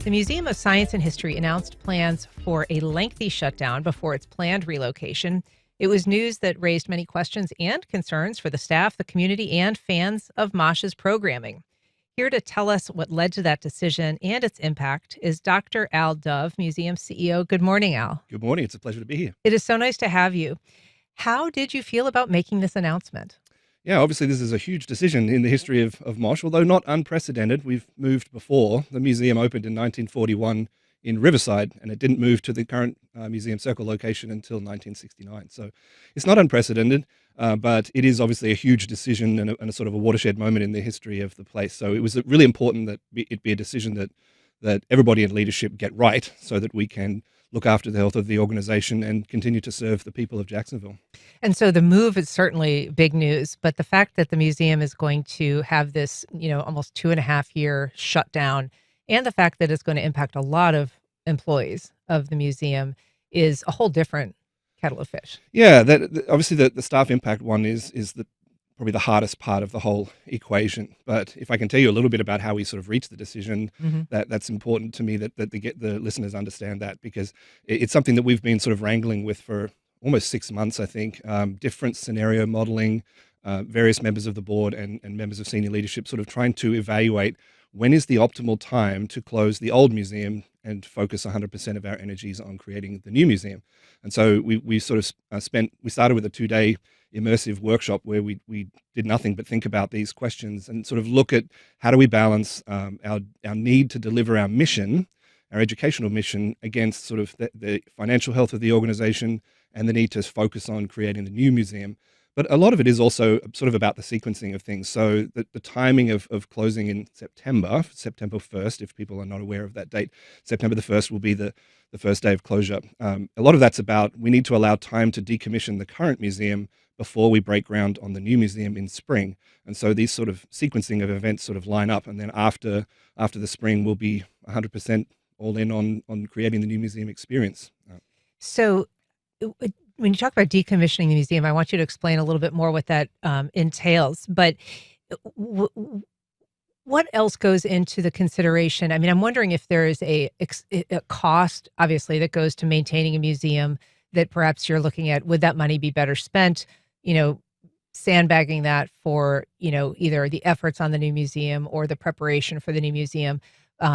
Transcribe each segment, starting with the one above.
The Museum of Science and History announced plans for a lengthy shutdown before its planned relocation. It was news that raised many questions and concerns for the staff, the community, and fans of MOSH's programming. Here to tell us what led to that decision and its impact is Dr. Al Dove, Museum CEO. Good morning, Al. Good morning. It's a pleasure to be here. It is so nice to have you. How did you feel about making this announcement? Yeah, obviously this is a huge decision in the history of MOSH, although not unprecedented. We've moved before. The museum opened in 1941 in Riverside, and it didn't move to the current Museum Circle location until 1969. So it's not unprecedented, but it is obviously a huge decision and a sort of a watershed moment in the history of the place. So it was really important that it be a decision that everybody in leadership get right so that we can look after the health of the organization and continue to serve the people of Jacksonville. And so the move is certainly big news, but the fact that the museum is going to have this, almost 2.5 year shutdown, and the fact that it's going to impact a lot of employees of the museum is a whole different kettle of fish. Yeah, obviously the staff impact one is probably the hardest part of the whole equation. But if I can tell you a little bit about how we sort of reached the decision, that's important to me that the listeners understand that, because it's something that we've been sort of wrangling with for almost 6 months, I think. Different scenario modeling, various members of the board and members of senior leadership sort of trying to evaluate when is the optimal time to close the old museum and focus 100% of our energies on creating the new museum. And so we sort of we started with a 2-day immersive workshop where we did nothing but think about these questions and sort of look at how do we balance our need to deliver our mission, our educational mission, against sort of the financial health of the organization and the need to focus on creating the new museum. But a lot of it is also sort of about the sequencing of things. So the timing of closing in September 1st, if people are not aware of that date, September the 1st will be the first day of closure. A lot of that's about we need to allow time to decommission the current museum before we break ground on the new museum in spring. And so these sort of sequencing of events sort of line up. And then after the spring, we'll be 100% all in on creating the new museum experience. So when you talk about decommissioning the museum, I want you to explain a little bit more what that entails. But what else goes into the consideration? I mean, I'm wondering if there is a cost, obviously, that goes to maintaining a museum that perhaps you're looking at. Would that money be better spent, sandbagging that for, either the efforts on the new museum or the preparation for the new museum?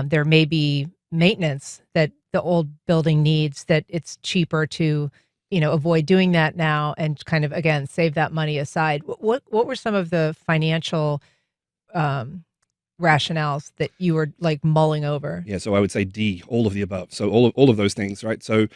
There may be maintenance that the old building needs, that it's cheaper to avoid doing that now and kind of, again, save that money aside. What were some of the financial rationales that you were like mulling over? Yeah, so I would say D, all of the above. So all of those things, right? So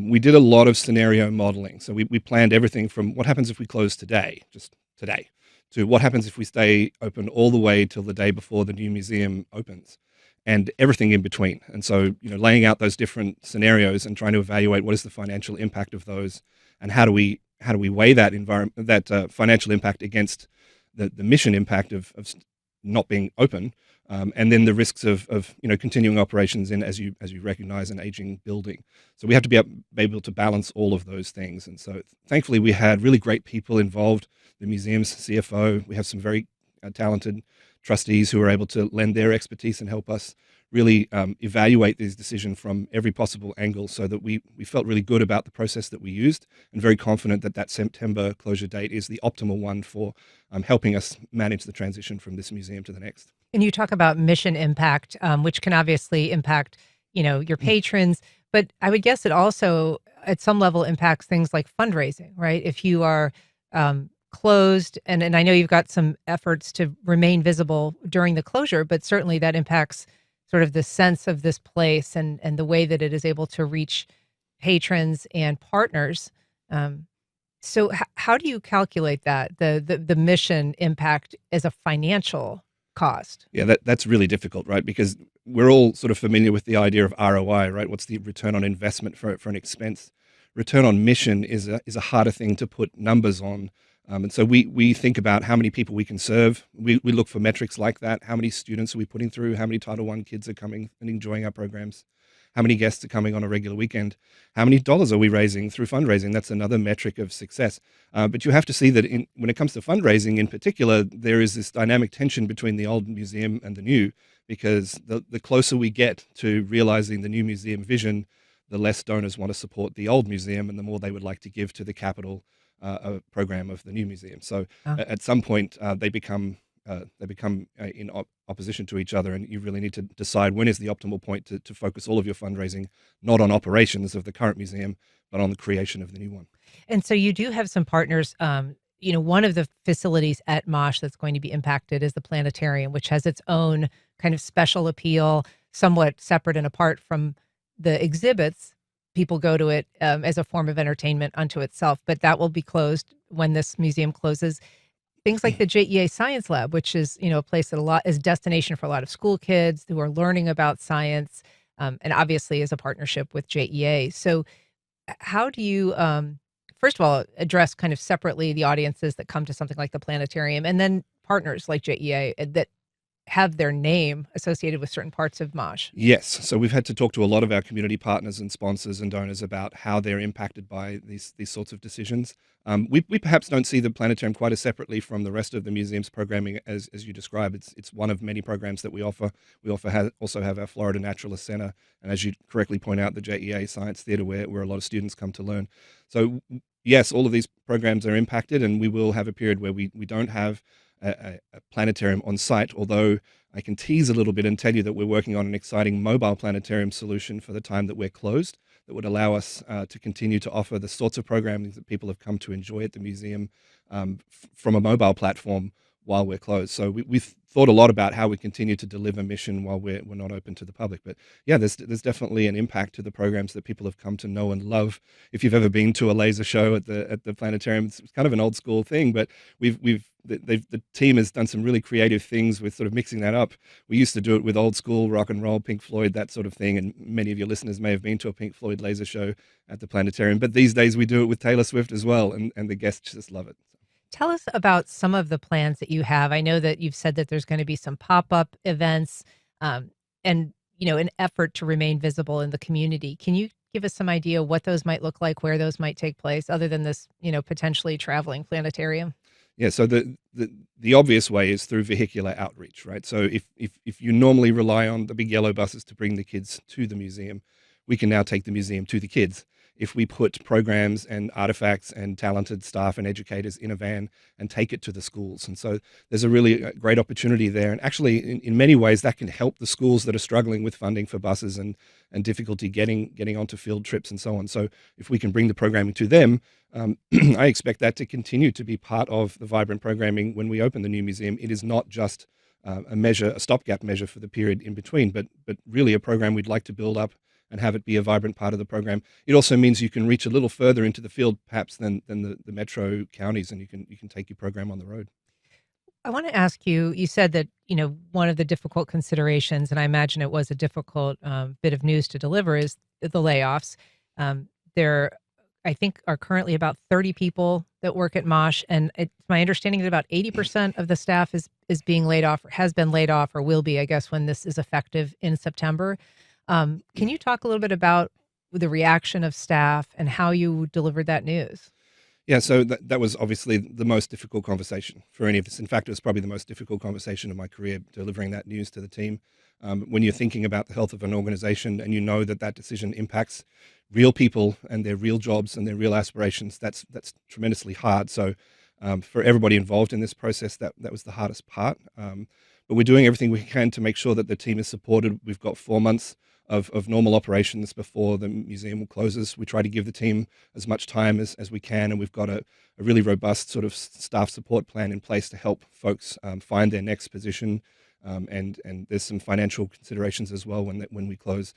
we did a lot of scenario modeling. So we planned everything from what happens if we close today, just today, to what happens if we stay open all the way till the day before the new museum opens, and everything in between. And so, laying out those different scenarios and trying to evaluate what is the financial impact of those, and how do we weigh that financial impact against the mission impact of not being open, and then the risks of continuing operations in, as you recognize, an aging building. So we have to be able to balance all of those things. And so thankfully we had really great people involved. The museum's CFO, we have some very talented trustees who are able to lend their expertise and help us really evaluate these decisions from every possible angle, so that we felt really good about the process that we used, and very confident that September closure date is the optimal one for helping us manage the transition from this museum to the next. And you talk about mission impact, which can obviously impact, your patrons, but I would guess it also at some level impacts things like fundraising, right? If you are closed, and I know you've got some efforts to remain visible during the closure, but certainly that impacts sort of the sense of this place and the way that it is able to reach patrons and partners. So how do you calculate that, the mission impact as a financial cost? Yeah, that's really difficult, right? Because we're all sort of familiar with the idea of ROI, right? What's the return on investment for an expense? Return on mission is a harder thing to put numbers on. And so we think about how many people we can serve. We look for metrics like that. How many students are we putting through? How many Title I kids are coming and enjoying our programs? How many guests are coming on a regular weekend? How many dollars are we raising through fundraising? That's another metric of success. But you have to see that when it comes to fundraising in particular, there is this dynamic tension between the old museum and the new, because the closer we get to realizing the new museum vision, the less donors want to support the old museum and the more they would like to give to the capital program of the new museum. So Oh. at some point, they become in opposition to each other, and you really need to decide when is the optimal point to focus all of your fundraising not on operations of the current museum, but on the creation of the new one. And so you do have some partners. One of the facilities at MOSH that's going to be impacted is the planetarium, which has its own kind of special appeal, somewhat separate and apart from the exhibits. People go to it as a form of entertainment unto itself, but that will be closed when this museum closes. Things like the JEA Science Lab, which is, a place that a lot is destination for a lot of school kids who are learning about science, and obviously is a partnership with JEA. So how do you, first of all, address kind of separately the audiences that come to something like the planetarium, and then partners like JEA that have their name associated with certain parts of MOSH? Yes. So we've had to talk to a lot of our community partners and sponsors and donors about how they're impacted by these sorts of decisions. We perhaps don't see the planetarium quite as separately from the rest of the museum's programming as you describe. It's one of many programs that we offer. We also have our Florida Naturalist Center, and as you correctly point out, the JEA Science Theater, where a lot of students come to learn. So yes, all of these programs are impacted, and we will have a period where we don't have a planetarium on site, although I can tease a little bit and tell you that we're working on an exciting mobile planetarium solution for the time that we're closed that would allow us to continue to offer the sorts of programming that people have come to enjoy at the museum from a mobile platform while we're closed. So we've thought a lot about how we continue to deliver mission while we're not open to the public. But yeah, there's definitely an impact to the programs that people have come to know and love. If you've ever been to a laser show at the planetarium, it's kind of an old school thing, but the team has done some really creative things with sort of mixing that up. We used to do it with old school rock and roll, Pink Floyd, that sort of thing, and many of your listeners may have been to a Pink Floyd laser show at the planetarium. But these days we do it with Taylor Swift as well, and the guests just love it. Tell us about some of the plans that you have. I know that you've said that there's going to be some pop-up events, and an effort to remain visible in the community. Can you give us some idea what those might look like, where those might take place, other than this, potentially traveling planetarium? Yeah, so the obvious way is through vehicular outreach, right? So if you normally rely on the big yellow buses to bring the kids to the museum, we can now take the museum to the kids if we put programs and artifacts and talented staff and educators in a van and take it to the schools. And so there's a really great opportunity there. And actually, in many ways, that can help the schools that are struggling with funding for buses and difficulty getting onto field trips and so on. So if we can bring the programming to them, I expect that to continue to be part of the vibrant programming when we open the new museum. It is not just a stopgap measure for the period in between, but really a program we'd like to build up and have it be a vibrant part of the program. It also means you can reach a little further into the field, perhaps than the metro counties, and you can take your program on the road. I want to ask you, you said that, one of the difficult considerations, and I imagine it was a difficult bit of news to deliver, is the layoffs. There, I think, are currently about 30 people that work at MOSH, and it's my understanding that about 80% of the staff is being laid off, or has been laid off, or will be, I guess, when this is effective in September. Can you talk a little bit about the reaction of staff and how you delivered that news? Yeah, so that was obviously the most difficult conversation for any of us. In fact, it was probably the most difficult conversation of my career, delivering that news to the team. When you're thinking about the health of an organization and you know that decision impacts real people and their real jobs and their real aspirations, that's tremendously hard. So for everybody involved in this process, that was the hardest part. But we're doing everything we can to make sure that the team is supported. We've got 4 months of normal operations before the museum closes. We try to give the team as much time as we can, and we've got a really robust sort of staff support plan in place to help folks find their next position. And there's some financial considerations as well when we close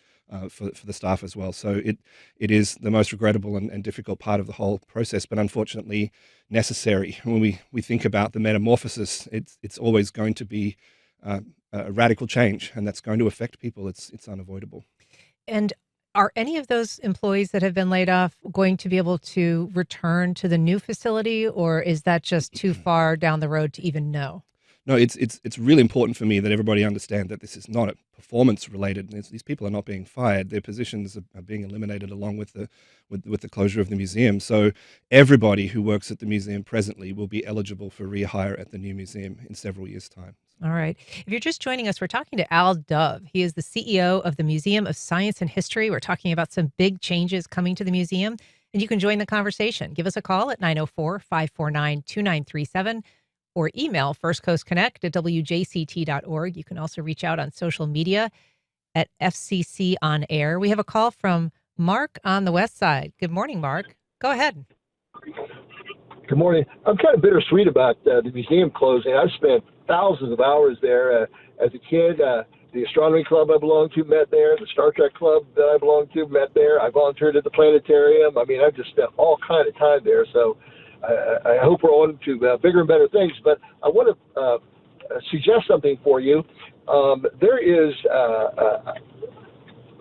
for the staff as well. So it is the most regrettable and difficult part of the whole process, but unfortunately necessary. When we think about the metamorphosis, it's always going to be a radical change, and that's going to affect people. It's unavoidable. And are any of those employees that have been laid off going to be able to return to the new facility, or is that just too far down the road to even know? No, it's really important for me that everybody understand that this is not a performance related. These people are not being fired; their positions are being eliminated along with the closure of the museum. So everybody who works at the museum presently will be eligible for rehire at the new museum in several years' time. All right. If you're just joining us, we're talking to Al Dove. He is the CEO of the Museum of Science and History. We're talking about some big changes coming to the museum, and you can join the conversation. Give us a call at 904-549-2937 or email firstcoastconnect@wjct.org. You can also reach out on social media at FCC On Air. We have a call from Mark on the West Side. Good morning, Mark. Go ahead. Good morning. I'm kind of bittersweet about the museum closing. I've spent thousands of hours there as a kid. The astronomy club I belonged to met there. The Star Trek club that I belonged to met there. I volunteered at the planetarium. I mean, I've just spent all kind of time there. So I hope we're on to bigger and better things. But I want to suggest something for you. There is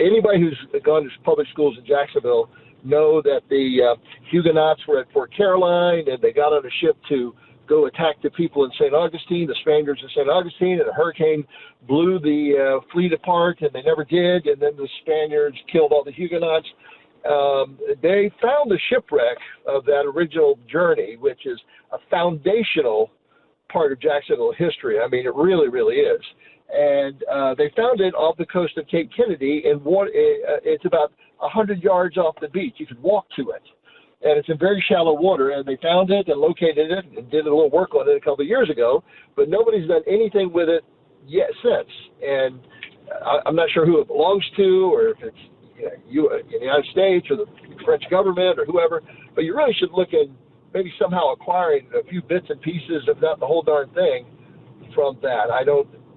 anybody who's gone to public schools in Jacksonville know that the Huguenots were at Fort Caroline, and they got on a ship to go attack the people in St. Augustine, the Spaniards in St. Augustine, and a hurricane blew the fleet apart, and they never did, and then the Spaniards killed all the Huguenots. They found the shipwreck of that original journey, which is a foundational part of Jacksonville history. I mean, it really, really is. And they found it off the coast of Cape Kennedy, and it's about 100 yards off the beach. You could walk to it, and it's in very shallow water. And they found it and located it and did a little work on it a couple of years ago, but nobody's done anything with it yet since. And I'm not sure who it belongs to, or if it's you in the United States or the French government or whoever. But you really should look at maybe somehow acquiring a few bits and pieces, if not the whole darn thing, from that.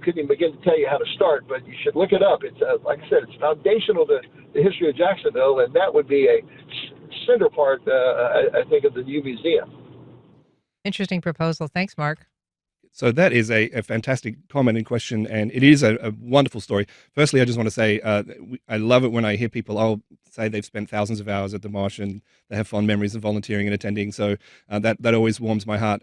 Couldn't even begin to tell you how to start, but you should look it up. It's like I said, it's foundational to the history of Jacksonville, and that would be a center part, I think, of the new museum. Interesting proposal. Thanks, Mark. So that is a fantastic comment and question, and it is a wonderful story. Firstly, I just want to say I love it when I hear people say they've spent thousands of hours at the MOSH and they have fond memories of volunteering and attending. So that always warms my heart.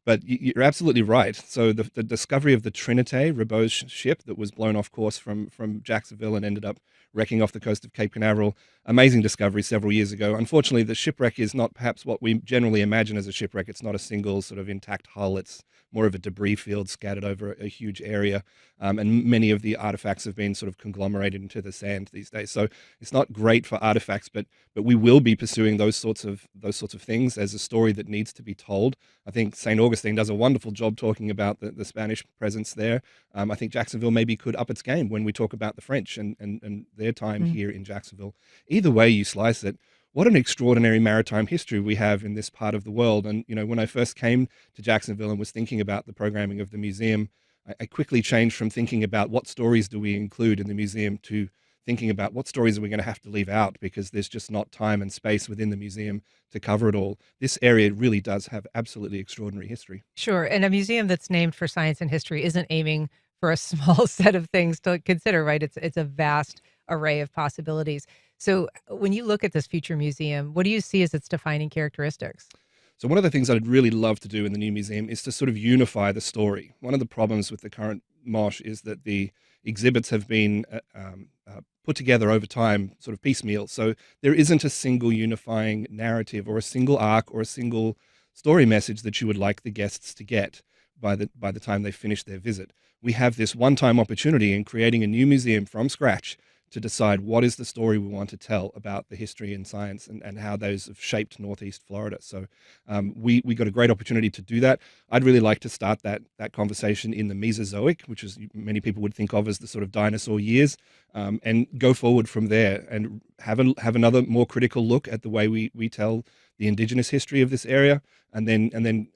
But you're absolutely right. So the discovery of the Trinité Ribault's ship that was blown off course from Jacksonville and ended up wrecking off the coast of Cape Canaveral, amazing discovery several years ago. Unfortunately, the shipwreck is not perhaps what we generally imagine as a shipwreck. It's not a single sort of intact hull. It's more of a debris field scattered over a huge area. And many of the artifacts have been sort of conglomerated into the sand these days. So it's not great for artifacts, but we will be pursuing those sorts of things as a story that needs to be told. I think St. Augustine does a wonderful job talking about the Spanish presence there. I think Jacksonville maybe could up its game when we talk about the French and their time here in Jacksonville. Either way you slice it, what an extraordinary maritime history we have in this part of the world. And, when I first came to Jacksonville and was thinking about the programming of the museum, I quickly changed from thinking about what stories do we include in the museum to thinking about what stories are we going to have to leave out, because there's just not time and space within the museum to cover it all. This area really does have absolutely extraordinary history. Sure. And a museum that's named for science and history isn't aiming for a small set of things to consider, right? It's a vast array of possibilities. So when you look at this future museum, what do you see as its defining characteristics? So one of the things I'd really love to do in the new museum is to sort of unify the story. One of the problems with the current MOSH is that the exhibits have been put together over time, sort of piecemeal. So there isn't a single unifying narrative or a single arc or a single story message that you would like the guests to get by the time they finish their visit. We have this one-time opportunity in creating a new museum from scratch to decide what is the story we want to tell about the history and science and how those have shaped Northeast Florida. So we got a great opportunity to do that. I'd really like to start that conversation in the Mesozoic, which is many people would think of as the sort of dinosaur years, and go forward from there and have another more critical look at the way we tell the indigenous history of this area, and then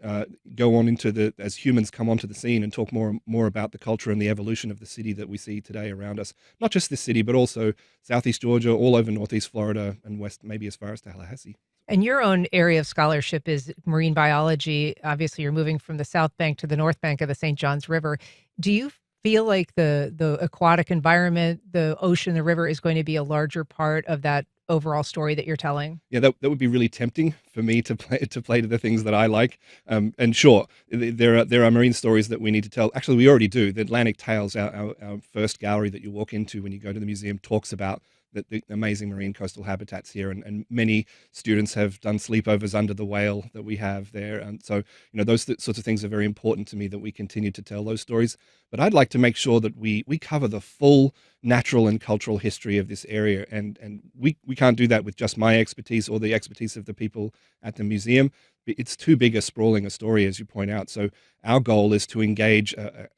go on into as humans come onto the scene and talk more about the culture and the evolution of the city that we see today around us. Not just this city, but also Southeast Georgia, all over Northeast Florida, and west, maybe as far as Tallahassee. And your own area of scholarship is marine biology. Obviously, you're moving from the Southbank to the Northbank of the St. Johns River. Do you feel like the aquatic environment, the ocean, the river, is going to be a larger part of that overall story that you're telling. Yeah, that would be really tempting for me to play to the things that I like. And sure, there are marine stories that we need to tell. Actually, we already do. The Atlantic Tales, our first gallery that you walk into when you go to the museum, talks about the amazing marine coastal habitats here, and many students have done sleepovers under the whale that we have there. And so, those sorts of things are very important to me, that we continue to tell those stories. But I'd like to make sure that we cover the full natural and cultural history of this area, and we can't do that with just my expertise or the expertise of the people at the museum. It's too big a sprawling a story, as you point out. So our goal is to engage a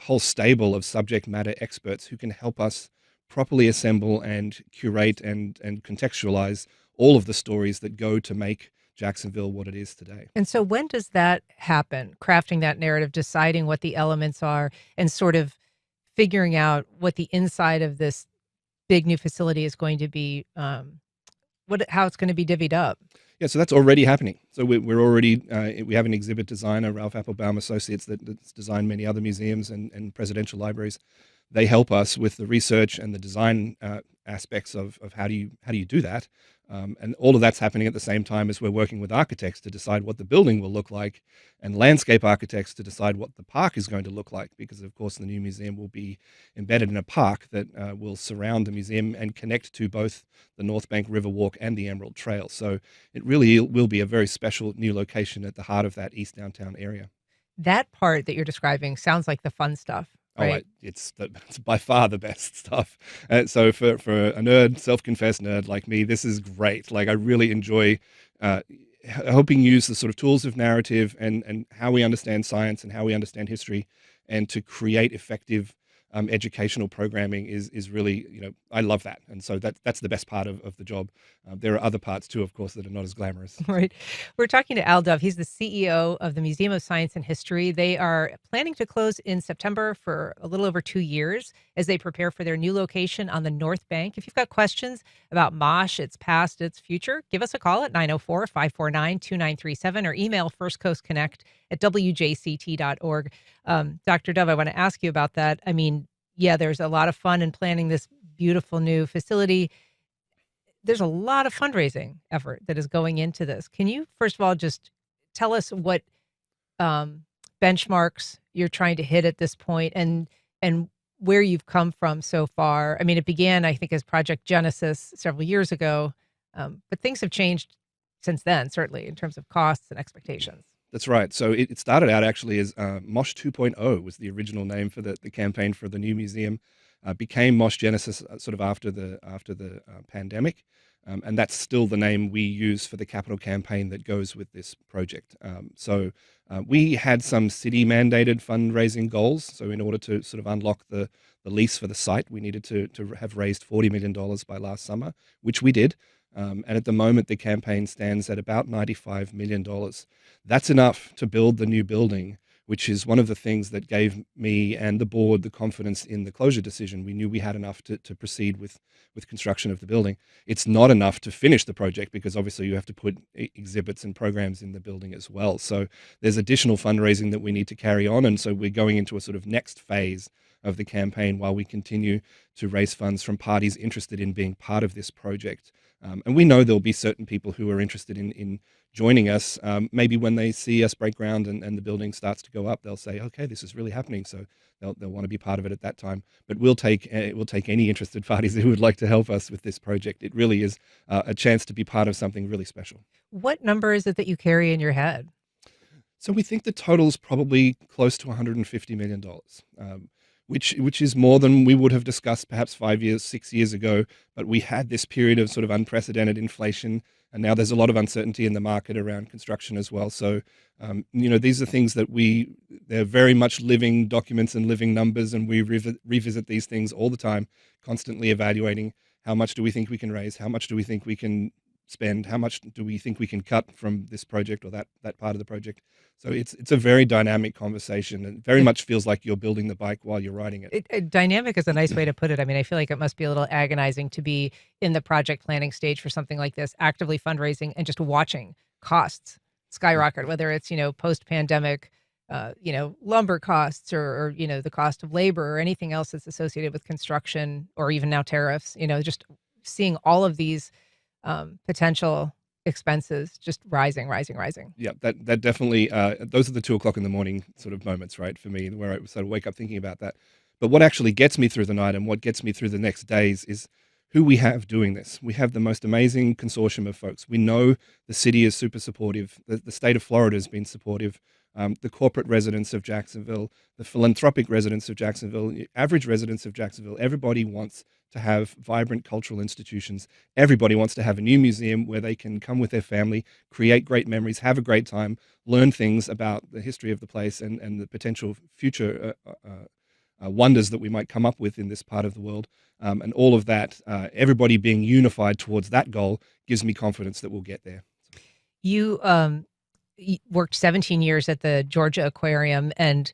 whole stable of subject matter experts who can help us properly assemble and curate and contextualize all of the stories that go to make Jacksonville what it is today. And so when does that happen? Crafting that narrative, deciding what the elements are, and sort of figuring out what the inside of this big new facility is going to be, how it's going to be divvied up. Yeah, so that's already happening. So we're already, we have an exhibit designer, Ralph Applebaum Associates, that's designed many other museums and presidential libraries. They help us with the research and the design aspects of how do you do that. And all of that's happening at the same time as we're working with architects to decide what the building will look like, and landscape architects to decide what the park is going to look like, because of course the new museum will be embedded in a park that will surround the museum and connect to both the Northbank Riverwalk and the Emerald Trail. So it really will be a very special new location at the heart of that East Downtown area. That part that you're describing sounds like the fun stuff. Right. It's by far the best stuff. So for a nerd, self-confessed nerd like me, this is great. Like, I really enjoy helping use the sort of tools of narrative and how we understand science and how we understand history, and to create effective educational programming is really, I love that. And so that's the best part of the job. There are other parts too, of course, that are not as glamorous. Right. We're talking to Al Dove. He's the CEO of the Museum of Science and History. They are planning to close in September for a little over 2 years as they prepare for their new location on the North Bank. If you've got questions about MOSH, its past, its future, give us a call at 904-549-2937 or email firstcoastconnect@wjct.org. Dr. Dove, I want to ask you about that. I mean, yeah, there's a lot of fun in planning this beautiful new facility. There's a lot of fundraising effort that is going into this. Can you, first of all, just tell us what benchmarks you're trying to hit at this point, and where you've come from so far? I mean, it began, I think, as Project Genesis several years ago, but things have changed since then, certainly, in terms of costs and expectations. That's right. So it started out actually as MOSH 2.0 was the original name for the campaign for the new museum. Became MOSH Genesis sort of after the pandemic, and that's still the name we use for the capital campaign that goes with this project. So we had some city mandated fundraising goals. So in order to sort of unlock the lease for the site, we needed to have raised $40 million by last summer, which we did. And at the moment, the campaign stands at about $95 million. That's enough to build the new building, which is one of the things that gave me and the board the confidence in the closure decision. We knew we had enough to proceed with construction of the building. It's not enough to finish the project, because obviously you have to put exhibits and programs in the building as well. So there's additional fundraising that we need to carry on. And so we're going into a sort of next phase of the campaign while we continue to raise funds from parties interested in being part of this project. And we know there'll be certain people who are interested in joining us. Maybe when they see us break ground and the building starts to go up, they'll say, okay, this is really happening. So they'll want to be part of it at that time. But we'll take any interested parties who would like to help us with this project. It really is a chance to be part of something really special. What number is it that you carry in your head? So we think the total is probably close to $150 million. Which is more than we would have discussed perhaps 5 years, 6 years ago. But we had this period of sort of unprecedented inflation, and now there's a lot of uncertainty in the market around construction as well. So, these are things that they're very much living documents and living numbers, and we revisit these things all the time, constantly evaluating how much do we think we can raise, how much do we think we can spend, how much do we think we can cut from this project or that part of the project. So it's a very dynamic conversation, and very much feels like you're building the bike while you're riding it. Dynamic is a nice way to put it. I mean, I feel like it must be a little agonizing to be in the project planning stage for something like this, actively fundraising and just watching costs skyrocket, whether it's, post-pandemic, lumber costs or, the cost of labor or anything else that's associated with construction, or even now tariffs, just seeing all of these potential expenses just rising. Yeah, that definitely, those are the 2 o'clock in the morning sort of moments, right, for me, where I sort of wake up thinking about that. But what actually gets me through the night and what gets me through the next days is who we have doing this. We have the most amazing consortium of folks. We know the city is super supportive. The state of Florida has been supportive. The corporate residents of Jacksonville, the philanthropic residents of Jacksonville, the average residents of Jacksonville, everybody wants to have vibrant cultural institutions. Everybody wants to have a new museum where they can come with their family, create great memories, have a great time, learn things about the history of the place and the potential future wonders that we might come up with in this part of the world. And all of that, everybody being unified towards that goal gives me confidence that we'll get there. You worked 17 years at the Georgia Aquarium, and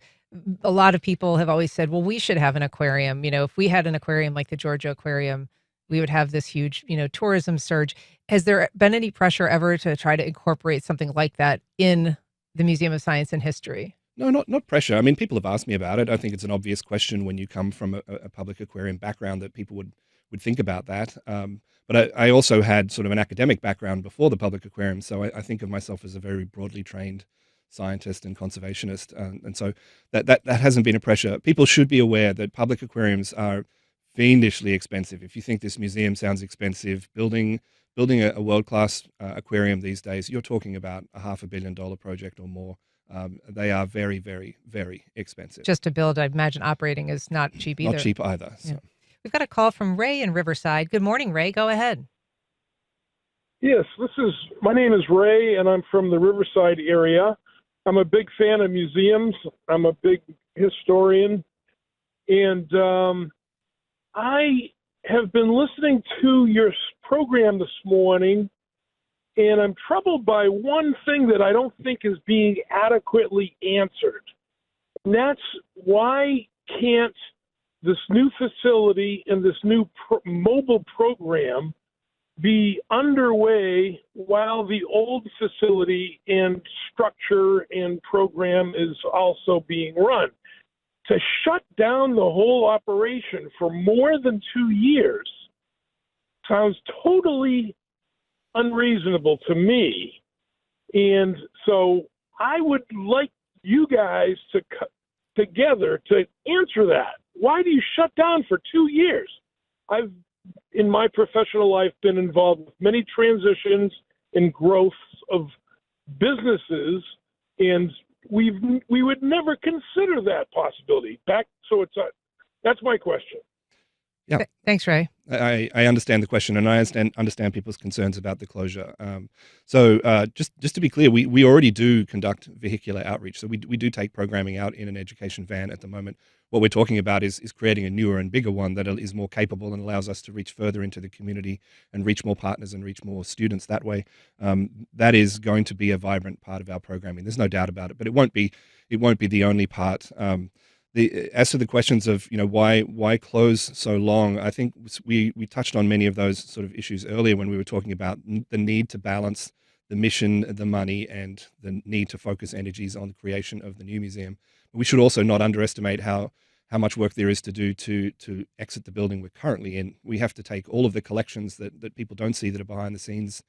a lot of people have always said, well, we should have an aquarium. If we had an aquarium like the Georgia Aquarium, we would have this huge, tourism surge. Has there been any pressure ever to try to incorporate something like that in the Museum of Science and History? No, not pressure. I mean, people have asked me about it. I think it's an obvious question when you come from a public aquarium background that people would think about that. But I also had sort of an academic background before the public aquarium, so I think of myself as a very broadly trained scientist and conservationist, and so that hasn't been a pressure. People should be aware that public aquariums are fiendishly expensive. If you think this museum sounds expensive, building a world-class aquarium these days, you're talking about a $500 million project or more. They are very, very, very expensive. Just to build, I imagine operating is not cheap either. Not cheap either. So. Yeah. We've got a call from Ray in Riverside. Good morning, Ray. Go ahead. Yes, my name is Ray, and I'm from the Riverside area. I'm a big fan of museums. I'm a big historian, and I have been listening to your program this morning, and I'm troubled by one thing that I don't think is being adequately answered. And that's why can't this new facility and this new mobile program be underway while the old facility and structure and program is also being run? To shut down the whole operation for more than 2 years sounds totally unreasonable to me. And so I would like you guys to together to answer that. Why do you shut down for 2 years? I've, in my professional life, been involved with many transitions and growths of businesses, and we would never consider that possibility. That's my question. Yeah. Thanks, Ray. I understand the question, and I understand people's concerns about the closure. So just to be clear, we already do conduct vehicular outreach. So we do take programming out in an education van at the moment. What we're talking about is creating a newer and bigger one that is more capable and allows us to reach further into the community and reach more partners and reach more students that way. That is going to be a vibrant part of our programming. There's no doubt about it, but it won't be the only part. As to the questions of why close so long, I think we touched on many of those sort of issues earlier when we were talking about the need to balance the mission, the money, and the need to focus energies on the creation of the new museum. But we should also not underestimate how much work there is to do to exit the building we're currently in. We have to take all of the collections that people don't see that are behind the scenes,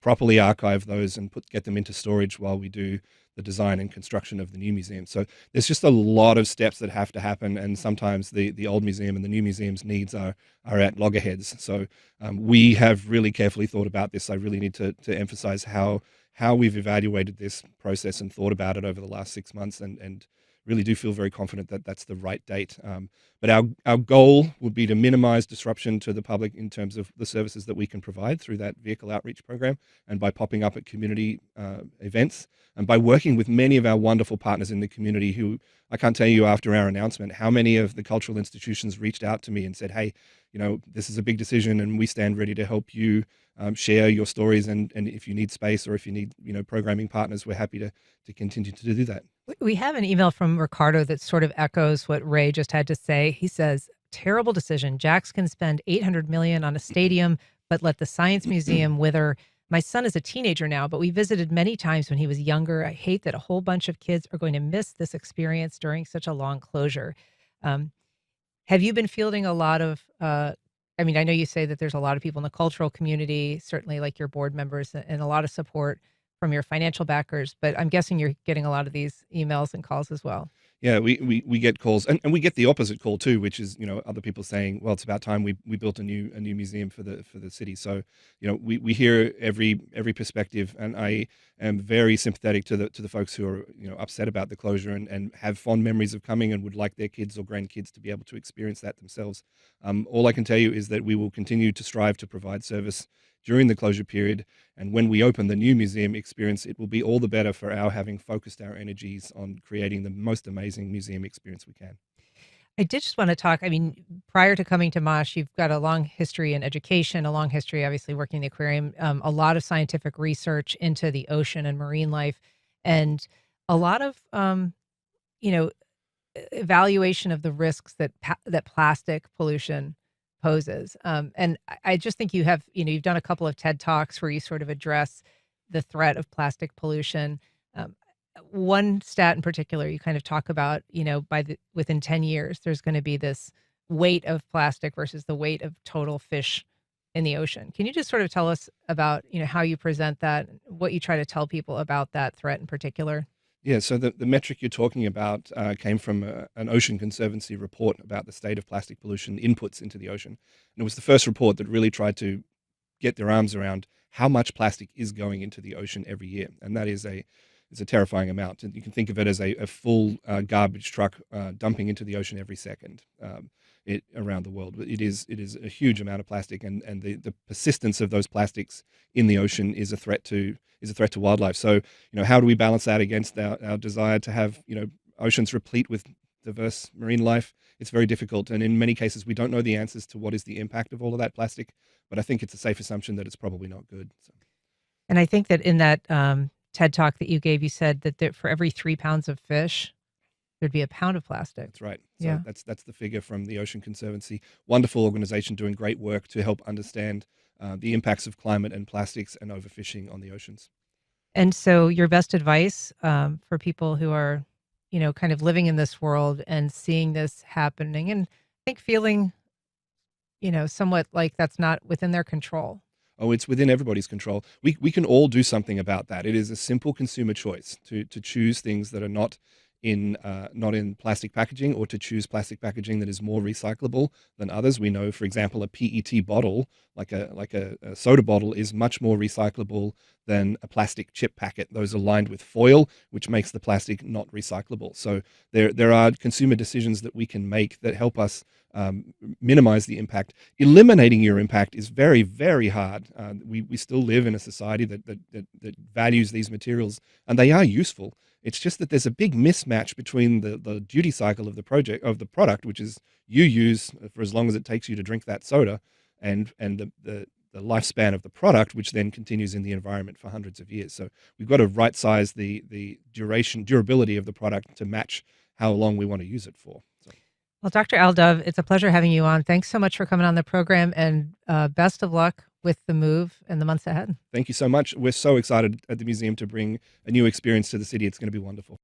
properly archive those and get them into storage while we do the design and construction of the new museum. So there's just a lot of steps that have to happen, and sometimes the old museum and the new museum's needs are at loggerheads. So we have really carefully thought about this. I really need to emphasize how we've evaluated this process and thought about it over the last 6 months, and really do feel very confident that that's the right date. But our goal would be to minimize disruption to the public in terms of the services that we can provide through that vehicle outreach program, and by popping up at community events, and by working with many of our wonderful partners in the community who, I can't tell you after our announcement how many of the cultural institutions reached out to me and said, hey, this is a big decision and we stand ready to help you share your stories, and if you need space or if you need programming partners, we're happy to continue to do that. We have an email from Ricardo that sort of echoes what Ray just had to say. He says, terrible decision. Jax can spend $800 million on a stadium, but let the Science Museum wither. My son is a teenager now, but we visited many times when he was younger. I hate that a whole bunch of kids are going to miss this experience during such a long closure. Have you been fielding a lot of I mean, I know you say that there's a lot of people in the cultural community, certainly like your board members, and a lot of support from your financial backers, but I'm guessing you're getting a lot of these emails and calls as well. Yeah, we get calls, and we get the opposite call too, which is, other people saying, well, it's about time we built a new museum for the city. So, we hear every perspective, and I am very sympathetic to the folks who are, upset about the closure, and have fond memories of coming and would like their kids or grandkids to be able to experience that themselves. All I can tell you is that we will continue to strive to provide service during the closure period, and when we open the new museum experience, it will be all the better for our having focused our energies on creating the most amazing museum experience we can. I did just want to talk. I mean, prior to coming to MOSH, you've got a long history in education, a long history, obviously, working in the aquarium, a lot of scientific research into the ocean and marine life, and a lot of, you know, evaluation of the risks that plastic pollution poses. And I just think you've done a couple of TED Talks where you sort of address the threat of plastic pollution. Um, One stat in particular, you kind of talk about, within 10 years, there's going to be this weight of plastic versus the weight of total fish in the ocean. Can you just sort of tell us about, how you present that, what you try to tell people about that threat in particular? Yeah, so the metric you're talking about came from an Ocean Conservancy report about the state of plastic pollution inputs into the ocean. And it was the first report that really tried to get their arms around how much plastic is going into the ocean every year. And that is a terrifying amount. And you can think of it as a full garbage truck dumping into the ocean every second around the world. But it is a huge amount of plastic, and the persistence of those plastics in the ocean is a threat to wildlife. So, how do we balance that against our desire to have, oceans replete with diverse marine life? It's very difficult. And in many cases, we don't know the answers to what is the impact of all of that plastic. But I think it's a safe assumption that it's probably not good. So. And I think that in that TED talk that you gave, you said that for every 3 pounds of fish, there'd be a pound of plastic. That's right. So Yeah. that's the figure from the Ocean Conservancy. Wonderful organization doing great work to help understand the impacts of climate and plastics and overfishing on the oceans. And so, your best advice for people who are, kind of living in this world and seeing this happening, and I think feeling, somewhat like that's not within their control. Oh, it's within everybody's control. We can all do something about that. It is a simple consumer choice to choose things that are not in plastic packaging, or to choose plastic packaging that is more recyclable than others. We know, for example, a PET bottle, like a soda bottle, is much more recyclable than a plastic chip packet. Those are lined with foil, which makes the plastic not recyclable. So there are consumer decisions that we can make that help us minimize the impact. Eliminating your impact is very, very hard. We still live in a society that values these materials, and they are useful. It's just that there's a big mismatch between the duty cycle of the product, which is you use for as long as it takes you to drink that soda, and the lifespan of the product, which then continues in the environment for hundreds of years. So we've got to right size the durability of the product to match how long we want to use it for. So. Well, Dr. Al Dove, it's a pleasure having you on. Thanks so much for coming on the program, and best of luck with the move in the months ahead. Thank you so much. We're so excited at the museum to bring a new experience to the city. It's going to be wonderful.